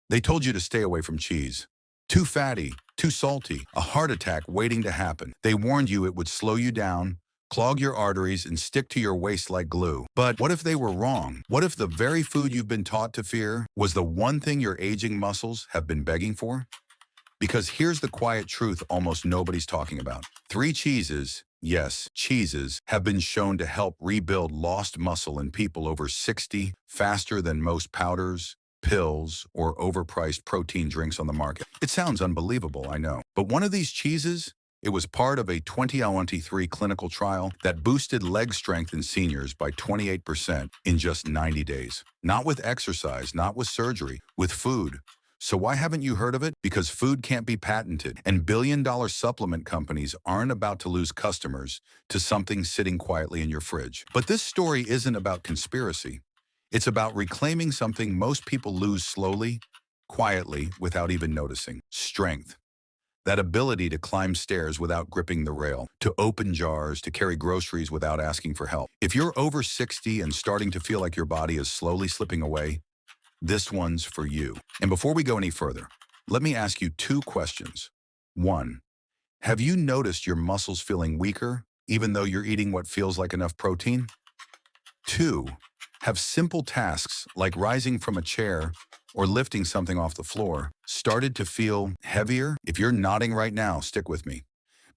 They told you to stay away from cheese. Too fatty, too salty, a heart attack waiting to happen. They warned you it would slow you down, clog your arteries, and stick to your waist like glue. But what if they were wrong? What if the very food you've been taught to fear was the one thing your aging muscles have been begging for? Because here's the quiet truth almost nobody's talking about. Three cheeses, yes, cheeses, have been shown to help rebuild lost muscle in people over 60 faster than most powders, pills, or overpriced protein drinks on the market. It sounds unbelievable, I know. But one of these cheeses, it was part of a 2023 clinical trial that boosted leg strength in seniors by 28% in just 90 days. Not with exercise, not with surgery, with food. So why haven't you heard of it? Because food can't be patented, and billion-dollar supplement companies aren't about to lose customers to something sitting quietly in your fridge. But this story isn't about conspiracy. It's about reclaiming something most people lose slowly, quietly, without even noticing. Strength. That ability to climb stairs without gripping the rail, to open jars, to carry groceries without asking for help. If you're over 60 and starting to feel like your body is slowly slipping away, this one's for you. And before we go any further, let me ask you two questions. One, have you noticed your muscles feeling weaker, even though you're eating what feels like enough protein? Two, have simple tasks like rising from a chair or lifting something off the floor started to feel heavier? If you're nodding right now, stick with me,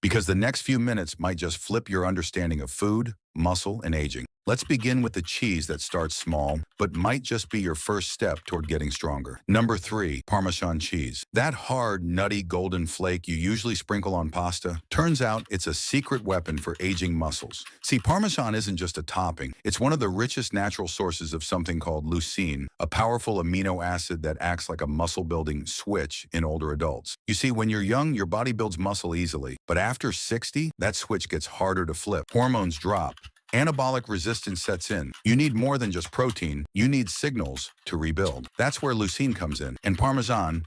because the next few minutes might just flip your understanding of food, muscle, and aging. Let's begin with the cheese that starts small, but might just be your first step toward getting stronger. Number 3, Parmesan cheese. That hard, nutty, golden flake you usually sprinkle on pasta, turns out it's a secret weapon for aging muscles. See, Parmesan isn't just a topping. It's one of the richest natural sources of something called leucine, a powerful amino acid that acts like a muscle-building switch in older adults. You see, when you're young, your body builds muscle easily, but after 60, that switch gets harder to flip. Hormones drop. Anabolic resistance sets in. You need more than just protein. You need signals to rebuild. That's where leucine comes in. And Parmesan,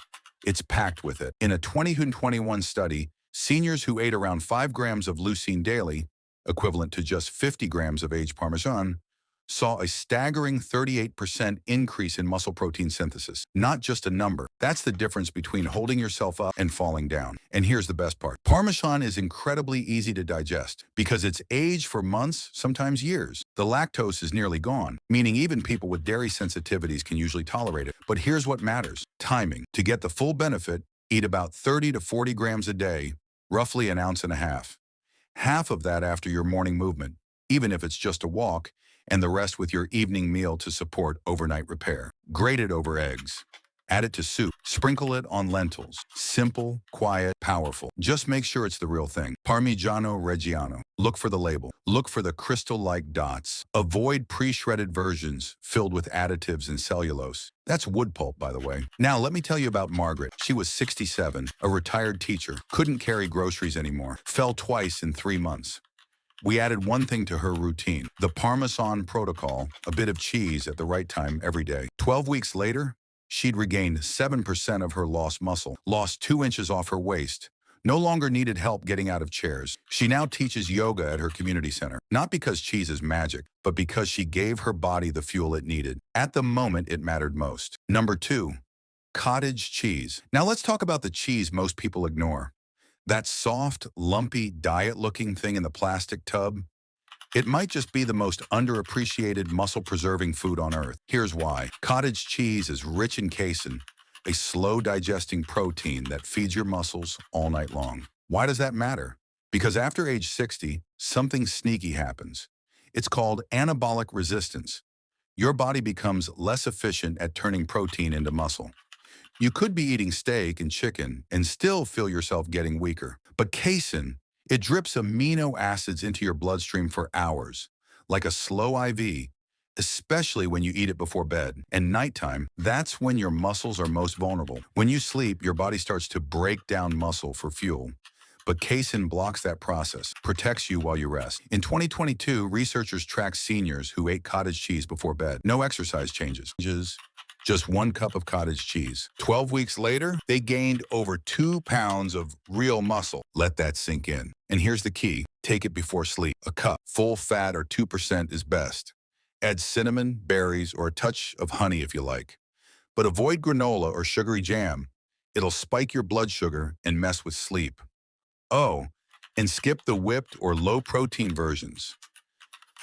it's packed with it. In a 2021 study, seniors who ate around 5 grams of leucine daily, equivalent to just 50 grams of aged Parmesan, saw a staggering 38% increase in muscle protein synthesis. Not just a number. That's the difference between holding yourself up and falling down. And here's the best part. Parmesan is incredibly easy to digest because it's aged for months, sometimes years. The lactose is nearly gone, meaning even people with dairy sensitivities can usually tolerate it. But here's what matters. Timing. To get the full benefit, eat about 30 to 40 grams a day, roughly an ounce and a half. Half of that after your morning movement, even if it's just a walk, and the rest with your evening meal to support overnight repair. Grate it over eggs. Add it to soup. Sprinkle it on lentils. Simple, quiet, powerful. Just make sure it's the real thing. Parmigiano Reggiano. Look for the label. Look for the crystal-like dots. Avoid pre-shredded versions filled with additives and cellulose. That's wood pulp, by the way. Now, let me tell you about Margaret. She was 67, a retired teacher, couldn't carry groceries anymore, fell twice in 3 months. We added one thing to her routine, the Parmesan protocol, a bit of cheese at the right time every day. 12 weeks later, she'd regained 7% of her lost muscle, lost 2 inches off her waist, no longer needed help getting out of chairs. She now teaches yoga at her community center, not because cheese is magic, but because she gave her body the fuel it needed. At the moment it mattered most. Number 2, cottage cheese. Now let's talk about the cheese most people ignore. That soft, lumpy, diet-looking thing in the plastic tub, it might just be the most underappreciated muscle-preserving food on earth. Here's why. Cottage cheese is rich in casein, a slow-digesting protein that feeds your muscles all night long. Why does that matter? Because after age 60, something sneaky happens. It's called anabolic resistance. Your body becomes less efficient at turning protein into muscle. You could be eating steak and chicken and still feel yourself getting weaker. But casein, it drips amino acids into your bloodstream for hours, like a slow IV, especially when you eat it before bed. And nighttime, that's when your muscles are most vulnerable. When you sleep, your body starts to break down muscle for fuel. But casein blocks that process, protects you while you rest. In 2022, researchers tracked seniors who ate cottage cheese before bed. No exercise changes. Just 1 cup of cottage cheese. 12 weeks later, they gained over 2 pounds of real muscle. Let that sink in. And here's the key. Take it before sleep. A cup, full fat or 2% is best. Add cinnamon, berries, or a touch of honey if you like. But avoid granola or sugary jam. It'll spike your blood sugar and mess with sleep. Oh, and skip the whipped or low-protein versions.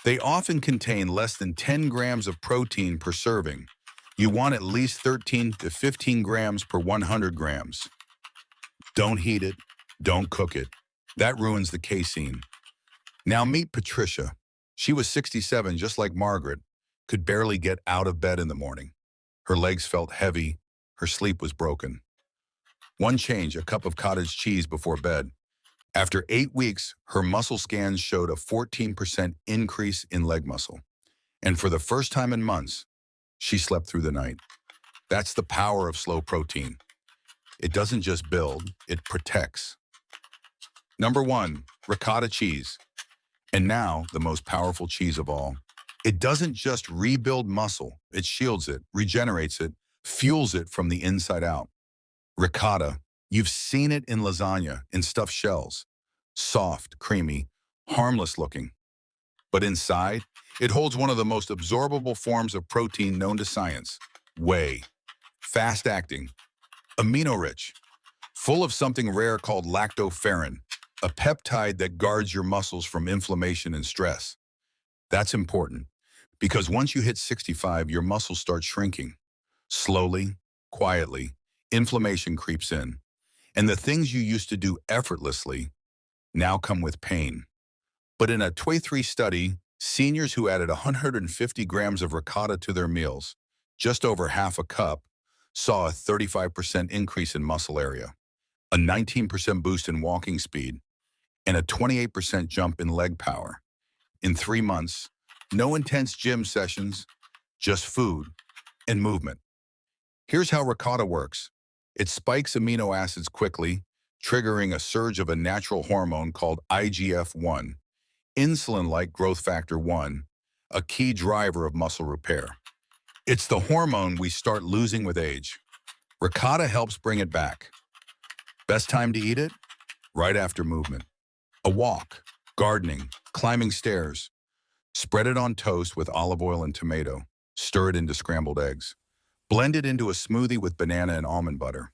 They often contain less than 10 grams of protein per serving. You want at least 13 to 15 grams per 100 grams. Don't heat it. Don't cook it. That ruins the casein. Now meet Patricia. She was 67, just like Margaret, could barely get out of bed in the morning. Her legs felt heavy. Her sleep was broken. One change, a cup of cottage cheese before bed. After 8 weeks, her muscle scans showed a 14% increase in leg muscle. And for the first time in months, she slept through the night. That's the power of slow protein. It doesn't just build, it protects. Number 1, ricotta cheese. And now, the most powerful cheese of all. It doesn't just rebuild muscle, it shields it, regenerates it, fuels it from the inside out. Ricotta, you've seen it in lasagna, in stuffed shells. Soft, creamy, harmless looking. But inside, it holds one of the most absorbable forms of protein known to science, whey. Fast-acting, amino-rich, full of something rare called lactoferrin, a peptide that guards your muscles from inflammation and stress. That's important, because once you hit 65, your muscles start shrinking. Slowly, quietly, inflammation creeps in, and the things you used to do effortlessly now come with pain. But in a 23 study, seniors who added 150 grams of ricotta to their meals, just over half a cup, saw a 35% increase in muscle area, a 19% boost in walking speed, and a 28% jump in leg power. In 3 months, no intense gym sessions, just food and movement. Here's how ricotta works. It spikes amino acids quickly, triggering a surge of a natural hormone called IGF-1, insulin-like growth factor 1, a key driver of muscle repair. It's the hormone we start losing with age. Ricotta helps bring it back. Best time to eat it? Right after movement. A walk, gardening, climbing stairs. Spread it on toast with olive oil and tomato. Stir it into scrambled eggs. Blend it into a smoothie with banana and almond butter.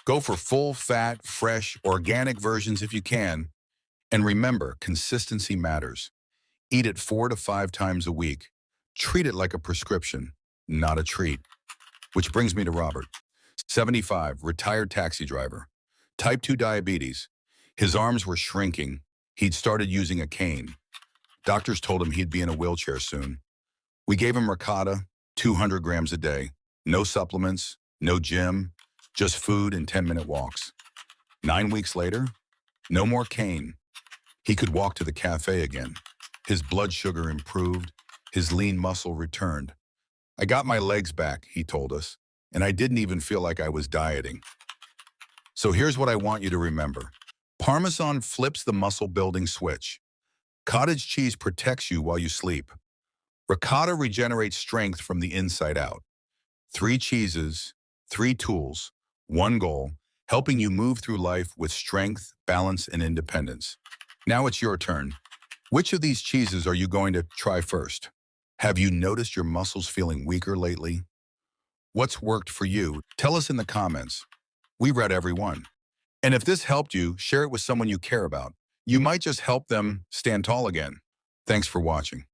Go for full-fat, fresh, organic versions if you can. And remember, consistency matters. Eat it 4 to 5 times a week. Treat it like a prescription, not a treat. Which brings me to Robert, 75, retired taxi driver. Type 2 diabetes. His arms were shrinking. He'd started using a cane. Doctors told him he'd be in a wheelchair soon. We gave him ricotta, 200 grams a day. No supplements, no gym, just food and 10-minute walks. 9 weeks later, no more cane. He could walk to the cafe again. His blood sugar improved. His lean muscle returned. I got my legs back, he told us, and I didn't even feel like I was dieting. So here's what I want you to remember. Parmesan flips the muscle-building switch. Cottage cheese protects you while you sleep. Ricotta regenerates strength from the inside out. 3 cheeses, 3 tools, 1 goal, helping you move through life with strength, balance, and independence. Now it's your turn. Which of these cheeses are you going to try first? Have you noticed your muscles feeling weaker lately? What's worked for you? Tell us in the comments. We read every one. And if this helped you, share it with someone you care about. You might just help them stand tall again. Thanks for watching.